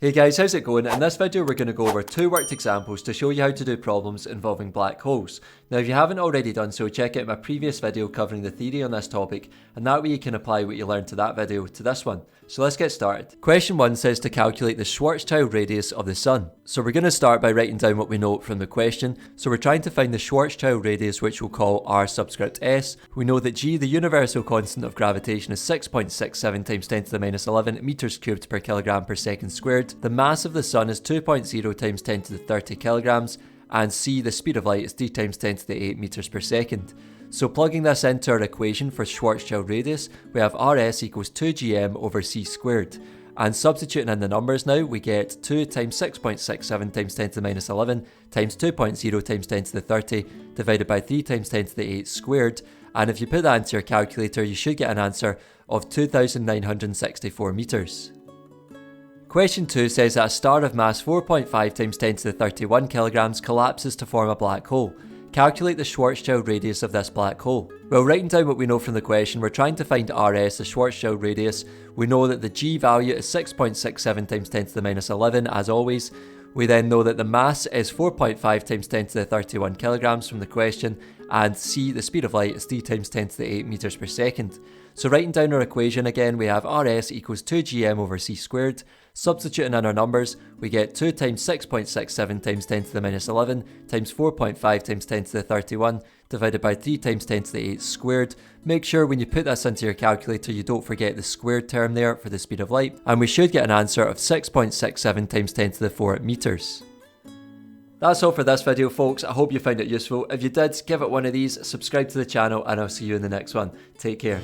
Hey guys, how's it going? In this video we're going to go over two worked examples to show you how to do problems involving black holes. Now if you haven't already done so, check out my previous video covering the theory on this topic, and that way you can apply what you learned to that video to this one. So let's get started. Question 1 says to calculate the Schwarzschild radius of the Sun. So we're going to start by writing down what we know from the question. So we're trying to find the Schwarzschild radius, which we'll call r subscript s. We know that g, the universal constant of gravitation, is 6.67 times 10 to the minus 11 meters cubed per kilogram per second squared. The mass of the Sun is 2.0 times 10 to the 30 kilograms, and c, the speed of light, is 3 times 10 to the 8 meters per second. So plugging this into our equation for Schwarzschild radius, we have rs equals 2gm over c squared. And substituting in the numbers now, we get 2 times 6.67 times 10 to the minus 11 times 2.0 times 10 to the 30 divided by 3 times 10 to the 8 squared. And if you put that into your calculator, you should get an answer of 2,964 meters. Question 2 says that a star of mass 4.5 times 10 to the 31 kilograms collapses to form a black hole. Calculate the Schwarzschild radius of this black hole. Well, writing down what we know from the question, we're trying to find rs, the Schwarzschild radius. We know that the g value is 6.67 times 10 to the minus 11, as always. We then know that the mass is 4.5 times 10 to the 31 kilograms from the question, and c, the speed of light, is 3 times 10 to the 8 meters per second. So writing down our equation again, we have rs equals 2gm over c squared. Substituting in our numbers, we get 2 times 6.67 times 10 to the minus 11 times 4.5 times 10 to the 31 divided by 3 times 10 to the 8 squared. Make sure when you put this into your calculator you don't forget the squared term there for the speed of light, and we should get an answer of 6.67 times 10 to the 4 meters. That's all for this video, folks. I hope you found it useful. If you did, give it one of these, subscribe to the channel, and I'll see you in the next one. Take care.